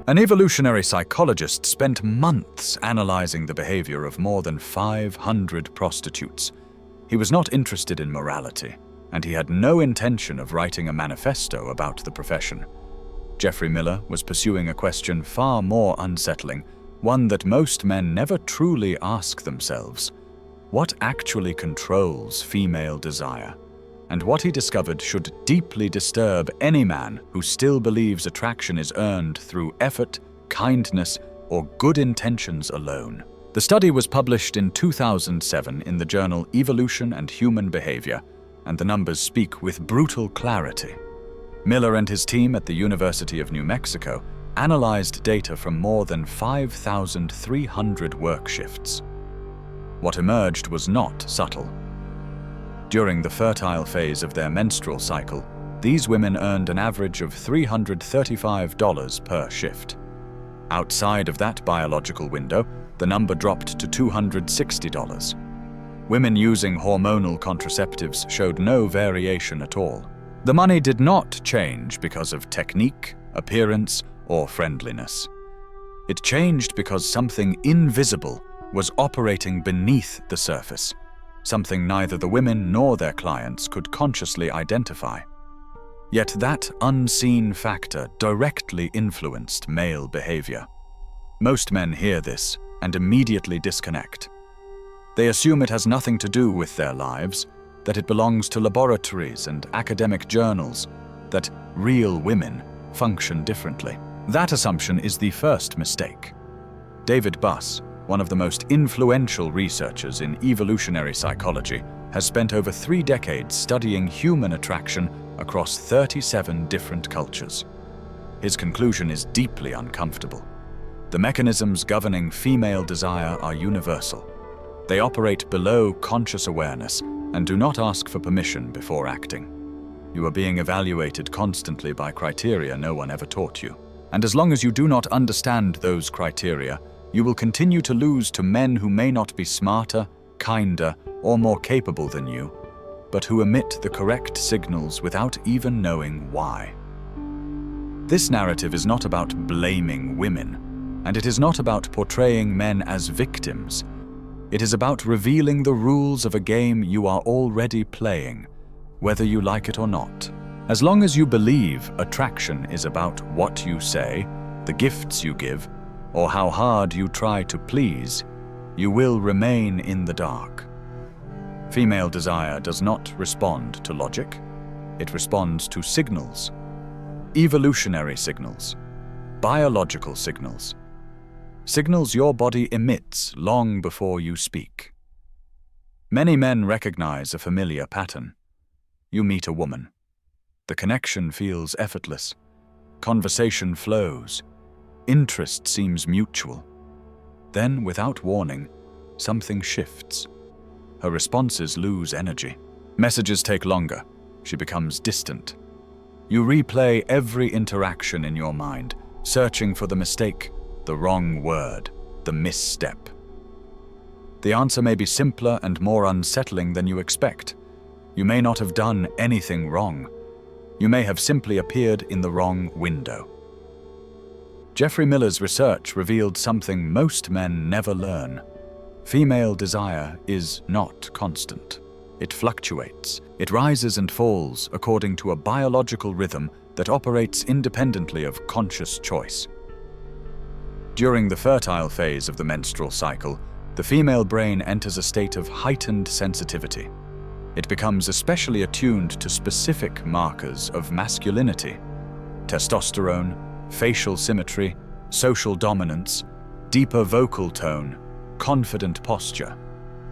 An evolutionary psychologist spent months analyzing the behavior of more than 500 prostitutes. He was not interested in morality, and he had no intention of writing a manifesto about the profession. Geoffrey Miller was pursuing a question far more unsettling, one that most men never truly ask themselves. What actually controls female desire? And what he discovered should deeply disturb any man who still believes attraction is earned through effort, kindness, or good intentions alone. The study was published in 2007 in the journal Evolution and Human Behavior, and the numbers speak with brutal clarity. Miller and his team at the University of New Mexico analyzed data from more than 5,300 work shifts. What emerged was not subtle. During the fertile phase of their menstrual cycle, these women earned an average of $335 per shift. Outside of that biological window, the number dropped to $260. Women using hormonal contraceptives showed no variation at all. The money did not change because of technique, appearance, or friendliness. It changed because something invisible was operating beneath the surface, something neither the women nor their clients could consciously identify. Yet that unseen factor directly influenced male behavior. Most men hear this and immediately disconnect. They assume it has nothing to do with their lives, that it belongs to laboratories and academic journals, that real women function differently. That assumption is the first mistake. David Buss, one of the most influential researchers in evolutionary psychology, has spent over 3 decades studying human attraction across 37 different cultures. His conclusion is deeply uncomfortable. The mechanisms governing female desire are universal. They operate below conscious awareness and do not ask for permission before acting. You are being evaluated constantly by criteria no one ever taught you. And as long as you do not understand those criteria, you will continue to lose to men who may not be smarter, kinder, or more capable than you, but who emit the correct signals without even knowing why. This narrative is not about blaming women, and it is not about portraying men as victims. It is about revealing the rules of a game you are already playing, whether you like it or not. As long as you believe attraction is about what you say, the gifts you give, or how hard you try to please, you will remain in the dark. Female desire does not respond to logic. It responds to signals. Evolutionary signals. Biological signals. Signals your body emits long before you speak. Many men recognize a familiar pattern. You meet a woman. The connection feels effortless. Conversation flows. Interest seems mutual. Then, without warning, something shifts. Her responses lose energy. Messages take longer. She becomes distant. You replay every interaction in your mind, searching for the mistake, the wrong word, the misstep. The answer may be simpler and more unsettling than you expect. You may not have done anything wrong. You may have simply appeared in the wrong window. Geoffrey Miller's research revealed something most men never learn. Female desire is not constant. It fluctuates. It rises and falls according to a biological rhythm that operates independently of conscious choice. During the fertile phase of the menstrual cycle, the female brain enters a state of heightened sensitivity. It becomes especially attuned to specific markers of masculinity: testosterone, facial symmetry, social dominance, deeper vocal tone, confident posture.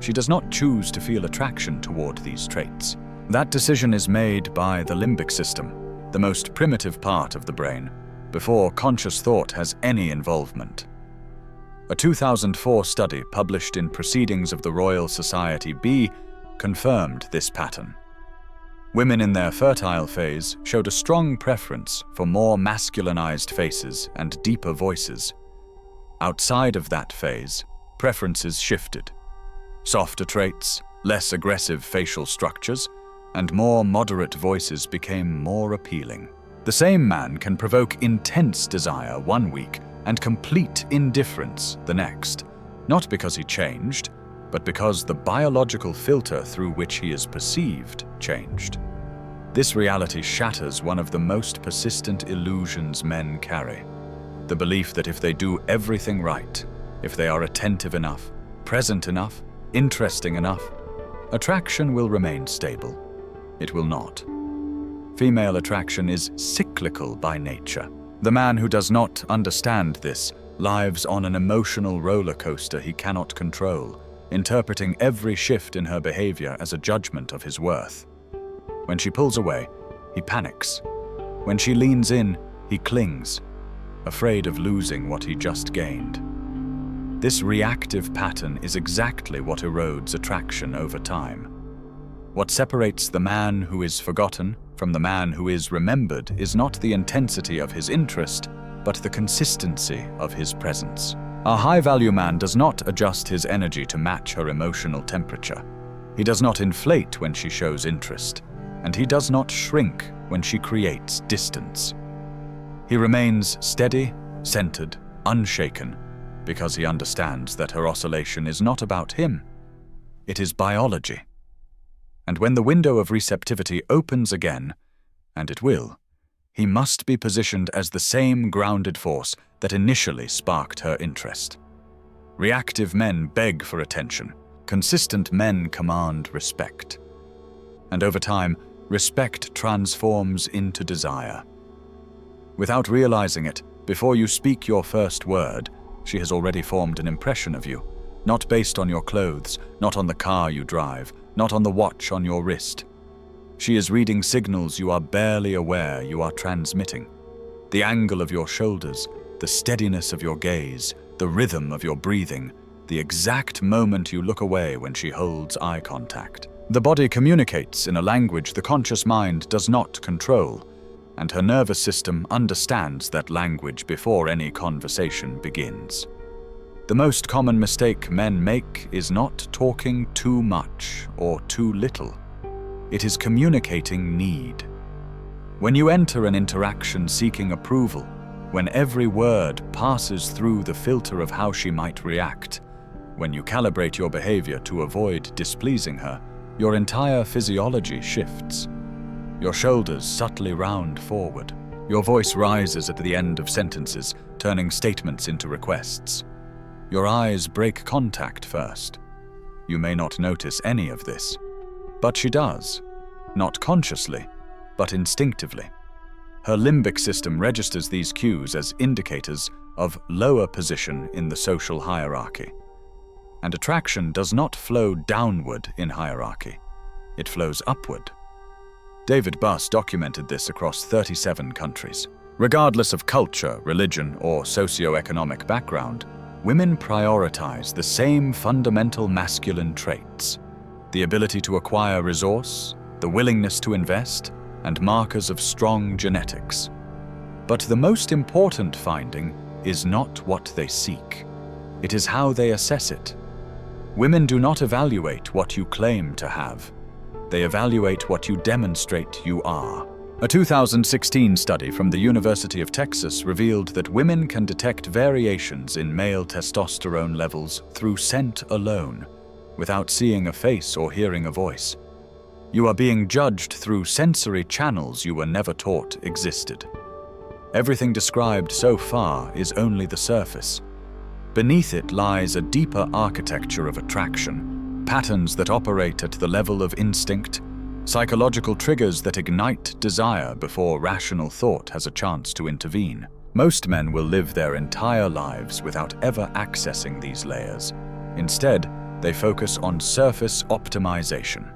She does not choose to feel attraction toward these traits. That decision is made by the limbic system, the most primitive part of the brain, before conscious thought has any involvement. A 2004 study published in Proceedings of the Royal Society B confirmed this pattern. Women in their fertile phase showed a strong preference for more masculinized faces and deeper voices. Outside of that phase, preferences shifted. Softer traits, less aggressive facial structures, and more moderate voices became more appealing. The same man can provoke intense desire one week and complete indifference the next, not because he changed, but because the biological filter through which he is perceived changed. This reality shatters one of the most persistent illusions men carry: the belief that if they do everything right, if they are attentive enough, present enough, interesting enough, attraction will remain stable. It will not. Female attraction is cyclical by nature. The man who does not understand this lives on an emotional roller coaster he cannot control, interpreting every shift in her behavior as a judgment of his worth. When she pulls away, he panics. When she leans in, he clings, afraid of losing what he just gained. This reactive pattern is exactly what erodes attraction over time. What separates the man who is forgotten from the man who is remembered is not the intensity of his interest, but the consistency of his presence. A high-value man does not adjust his energy to match her emotional temperature. He does not inflate when she shows interest, and he does not shrink when she creates distance. He remains steady, centered, unshaken, because he understands that her oscillation is not about him. It is biology. And when the window of receptivity opens again, and it will, he must be positioned as the same grounded force that initially sparked her interest. Reactive men beg for attention. Consistent men command respect. And over time, respect transforms into desire. Without realizing it, before you speak your first word, she has already formed an impression of you, not based on your clothes, not on the car you drive, not on the watch on your wrist. She is reading signals you are barely aware you are transmitting. The angle of your shoulders, the steadiness of your gaze, the rhythm of your breathing, the exact moment you look away when she holds eye contact. The body communicates in a language the conscious mind does not control, and her nervous system understands that language before any conversation begins. The most common mistake men make is not talking too much or too little. It is communicating need. When you enter an interaction seeking approval, when every word passes through the filter of how she might react, when you calibrate your behavior to avoid displeasing her, your entire physiology shifts. Your shoulders subtly round forward. Your voice rises at the end of sentences, turning statements into requests. Your eyes break contact first. You may not notice any of this, but she does. Not consciously, but instinctively. Her limbic system registers these cues as indicators of lower position in the social hierarchy. And attraction does not flow downward in hierarchy. It flows upward. David Buss documented this across 37 countries. Regardless of culture, religion, or socioeconomic background, women prioritize the same fundamental masculine traits: the ability to acquire resource, the willingness to invest, and markers of strong genetics. But the most important finding is not what they seek. It is how they assess it. Women do not evaluate what you claim to have. They evaluate what you demonstrate you are. A 2016 study from the University of Texas revealed that women can detect variations in male testosterone levels through scent alone, without seeing a face or hearing a voice. You are being judged through sensory channels you were never taught existed. Everything described so far is only the surface. Beneath it lies a deeper architecture of attraction, patterns that operate at the level of instinct, psychological triggers that ignite desire before rational thought has a chance to intervene. Most men will live their entire lives without ever accessing these layers. Instead, they focus on surface optimization.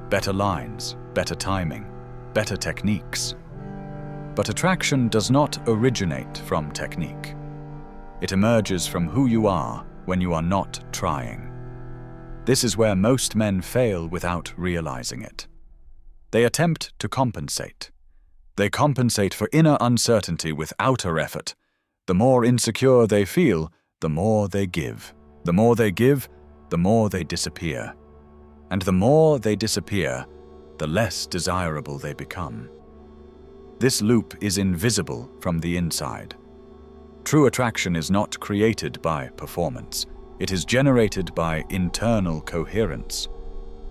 Better lines, better timing, better techniques. But attraction does not originate from technique. It emerges from who you are when you are not trying. This is where most men fail without realizing it. They attempt to compensate. They compensate for inner uncertainty with outer effort. The more insecure they feel, the more they give. The more they give, the more they disappear. And the more they disappear, the less desirable they become. This loop is invisible from the inside. True attraction is not created by performance. It is generated by internal coherence.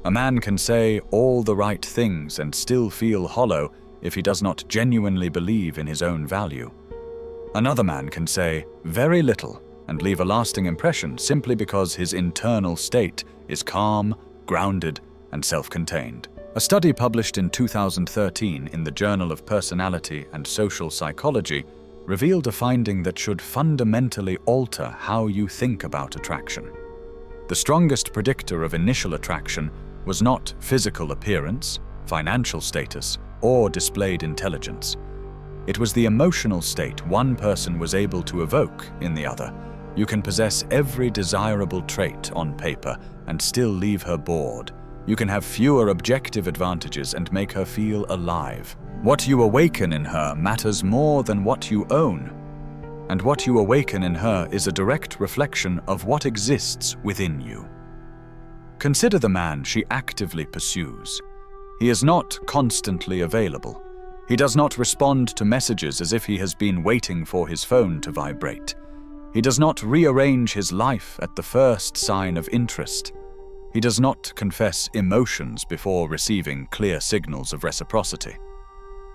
A man can say all the right things and still feel hollow if he does not genuinely believe in his own value. Another man can say very little and leave a lasting impression simply because his internal state is calm, grounded, and self-contained. A study published in 2013 in the Journal of Personality and Social Psychology revealed a finding that should fundamentally alter how you think about attraction. The strongest predictor of initial attraction was not physical appearance, financial status, or displayed intelligence. It was the emotional state one person was able to evoke in the other. You can possess every desirable trait on paper and still leave her bored. You can have fewer objective advantages and make her feel alive. What you awaken in her matters more than what you own. And what you awaken in her is a direct reflection of what exists within you. Consider the man she actively pursues. He is not constantly available. He does not respond to messages as if he has been waiting for his phone to vibrate. He does not rearrange his life at the first sign of interest. He does not confess emotions before receiving clear signals of reciprocity.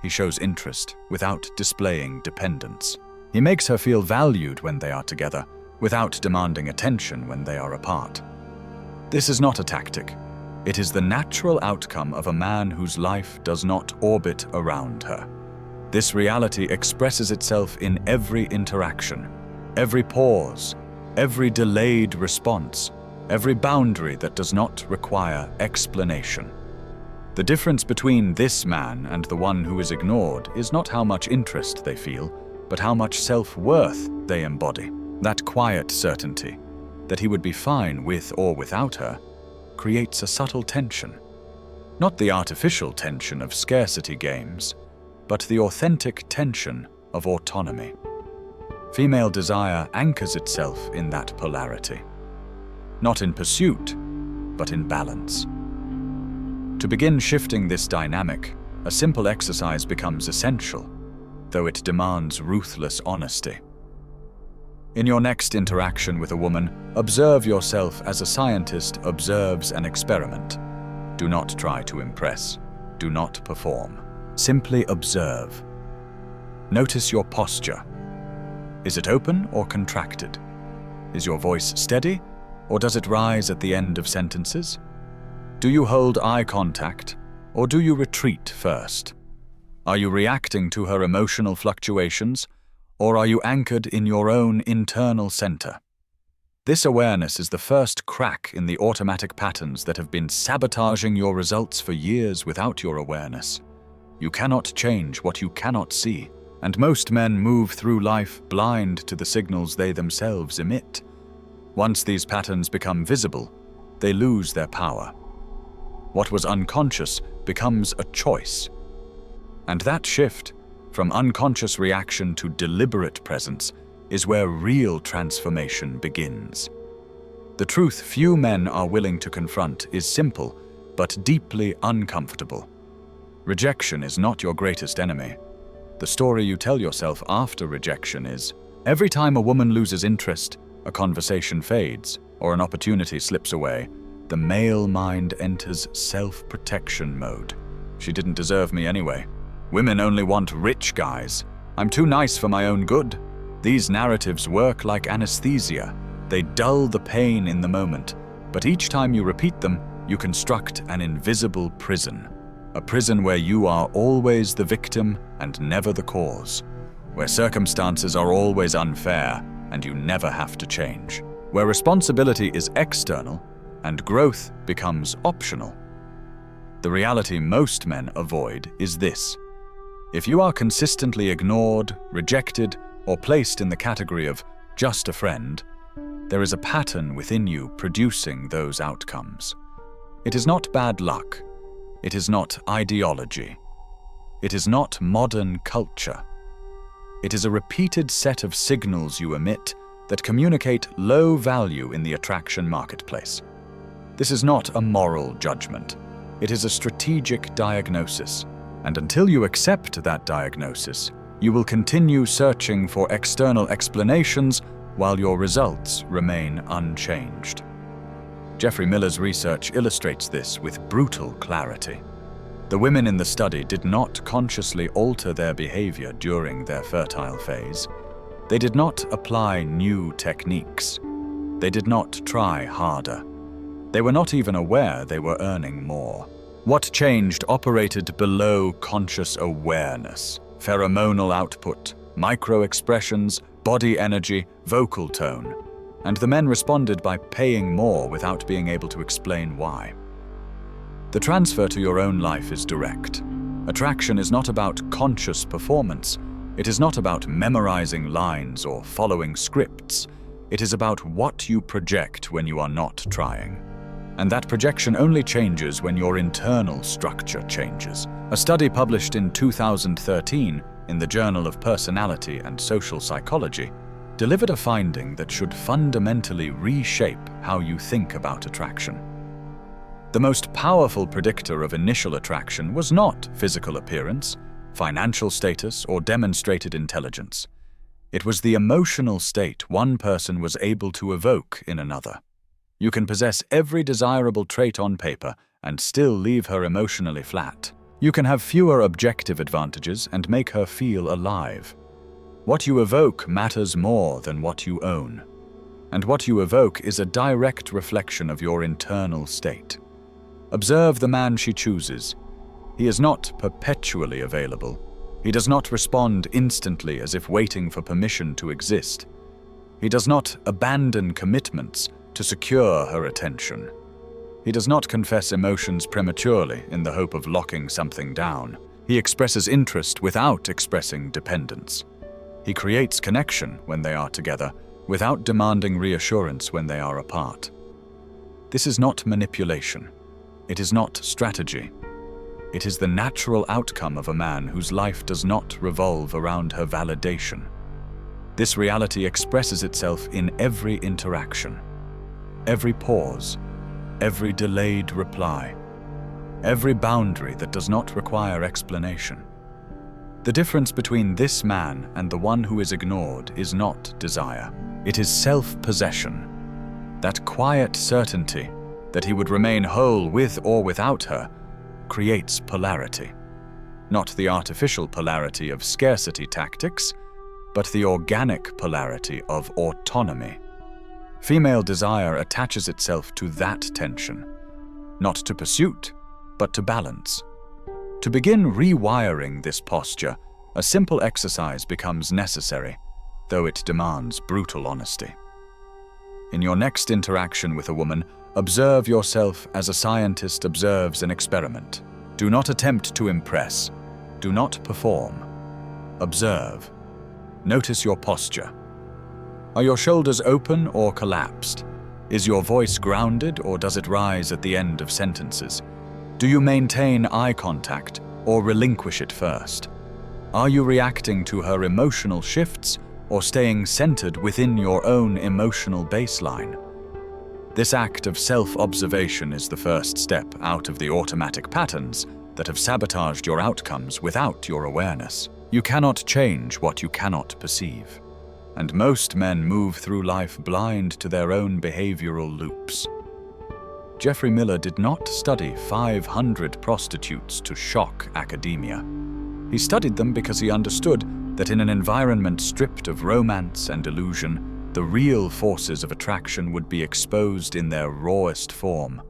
He shows interest without displaying dependence. He makes her feel valued when they are together, without demanding attention when they are apart. This is not a tactic. It is the natural outcome of a man whose life does not orbit around her. This reality expresses itself in every interaction, every pause, every delayed response, every boundary that does not require explanation. The difference between this man and the one who is ignored is not how much interest they feel, but how much self-worth they embody. That quiet certainty that he would be fine with or without her creates a subtle tension. Not the artificial tension of scarcity games, but the authentic tension of autonomy. Female desire anchors itself in that polarity. Not in pursuit, but in balance. To begin shifting this dynamic, a simple exercise becomes essential, though it demands ruthless honesty. In your next interaction with a woman, observe yourself as a scientist observes an experiment. Do not try to impress. Do not perform. Simply observe. Notice your posture. Is it open or contracted? Is your voice steady, or does it rise at the end of sentences? Do you hold eye contact, or do you retreat first? Are you reacting to her emotional fluctuations, or are you anchored in your own internal center? This awareness is the first crack in the automatic patterns that have been sabotaging your results for years without your awareness. You cannot change what you cannot see, and most men move through life blind to the signals they themselves emit. Once these patterns become visible, they lose their power. What was unconscious becomes a choice. And that shift, from unconscious reaction to deliberate presence, is where real transformation begins. The truth few men are willing to confront is simple, but deeply uncomfortable. Rejection is not your greatest enemy. The story you tell yourself after rejection is, every time a woman loses interest, a conversation fades, or an opportunity slips away, the male mind enters self-protection mode. She didn't deserve me anyway. Women only want rich guys. I'm too nice for my own good. These narratives work like anesthesia. They dull the pain in the moment, but each time you repeat them, you construct an invisible prison. A prison where you are always the victim and never the cause. Where circumstances are always unfair and you never have to change. Where responsibility is external and growth becomes optional. The reality most men avoid is this. If you are consistently ignored, rejected, or placed in the category of just a friend, there is a pattern within you producing those outcomes. It is not bad luck. It is not ideology. It is not modern culture. It is a repeated set of signals you emit that communicate low value in the attraction marketplace. This is not a moral judgment. It is a strategic diagnosis. And until you accept that diagnosis, You will continue searching for external explanations while your results remain unchanged. Geoffrey Miller's research illustrates this with brutal clarity. The women in the study did not consciously alter their behavior during their fertile phase. They did not apply new techniques. They did not try harder. They were not even aware they were earning more. What changed operated below conscious awareness: pheromonal output, micro-expressions, body energy, vocal tone. And the men responded by paying more without being able to explain why. The transfer to your own life is direct. Attraction is not about conscious performance. It is not about memorizing lines or following scripts. It is about what you project when you are not trying. And that projection only changes when your internal structure changes. A study published in 2013 in the Journal of Personality and Social Psychology delivered a finding that should fundamentally reshape how you think about attraction. The most powerful predictor of initial attraction was not physical appearance, financial status, or demonstrated intelligence. It was the emotional state one person was able to evoke in another. You can possess every desirable trait on paper and still leave her emotionally flat. You can have fewer objective advantages and make her feel alive. What you evoke matters more than what you own. And what you evoke is a direct reflection of your internal state. Observe the man she chooses. He is not perpetually available. He does not respond instantly as if waiting for permission to exist. He does not abandon commitments to secure her attention. He does not confess emotions prematurely in the hope of locking something down. He expresses interest without expressing dependence. He creates connection when they are together, without demanding reassurance when they are apart. This is not manipulation. It is not strategy. It is the natural outcome of a man whose life does not revolve around her validation. This reality expresses itself in every interaction, every pause, every delayed reply, every boundary that does not require explanation. The difference between this man and the one who is ignored is not desire. It is self-possession. That quiet certainty that he would remain whole with or without her creates polarity. Not the artificial polarity of scarcity tactics, but the organic polarity of autonomy. Female desire attaches itself to that tension, not to pursuit, but to balance. To begin rewiring this posture, a simple exercise becomes necessary, though it demands brutal honesty. In your next interaction with a woman, observe yourself as a scientist observes an experiment. Do not attempt to impress. Do not perform. Observe. Notice your posture. Are your shoulders open or collapsed? Is your voice grounded or does it rise at the end of sentences? Do you maintain eye contact or relinquish it first? Are you reacting to her emotional shifts or staying centered within your own emotional baseline? This act of self-observation is the first step out of the automatic patterns that have sabotaged your outcomes without your awareness. You cannot change what you cannot perceive. And most men move through life blind to their own behavioral loops. Geoffrey Miller did not study 500 prostitutes to shock academia. He studied them because he understood that in an environment stripped of romance and illusion, the real forces of attraction would be exposed in their rawest form.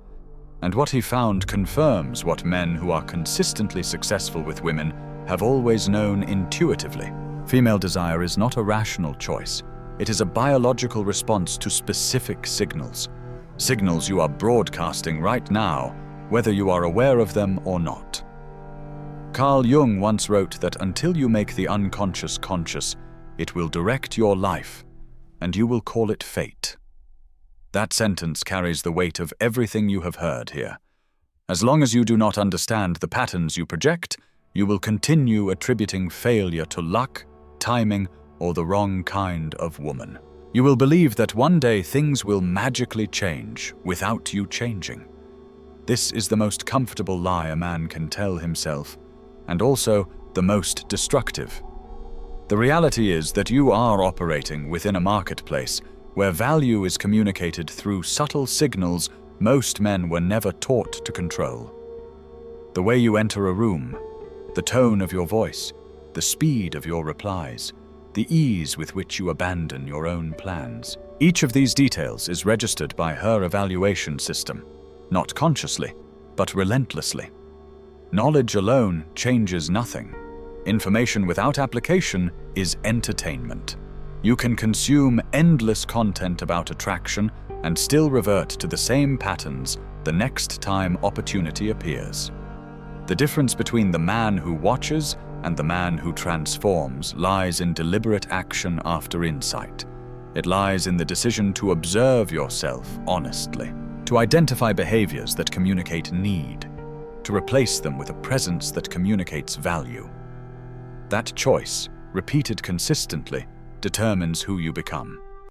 And what he found confirms what men who are consistently successful with women have always known intuitively. Female desire is not a rational choice. It is a biological response to specific signals. Signals you are broadcasting right now, whether you are aware of them or not. Carl Jung once wrote that until you make the unconscious conscious, it will direct your life, and you will call it fate. That sentence carries the weight of everything you have heard here. As long as you do not understand the patterns you project, you will continue attributing failure to luck, timing, or the wrong kind of woman. You will believe that one day things will magically change without you changing. This is the most comfortable lie a man can tell himself, and also the most destructive. The reality is that you are operating within a marketplace where value is communicated through subtle signals most men were never taught to control. The way you enter a room, the tone of your voice, the speed of your replies, the ease with which you abandon your own plans. Each of these details is registered by her evaluation system, not consciously, but relentlessly. Knowledge alone changes nothing. Information without application is entertainment. You can consume endless content about attraction and still revert to the same patterns the next time opportunity appears. The difference between the man who watches and the man who transforms lies in deliberate action after insight. It lies in the decision to observe yourself honestly, to identify behaviors that communicate need, to replace them with a presence that communicates value. That choice, repeated consistently, determines who you become.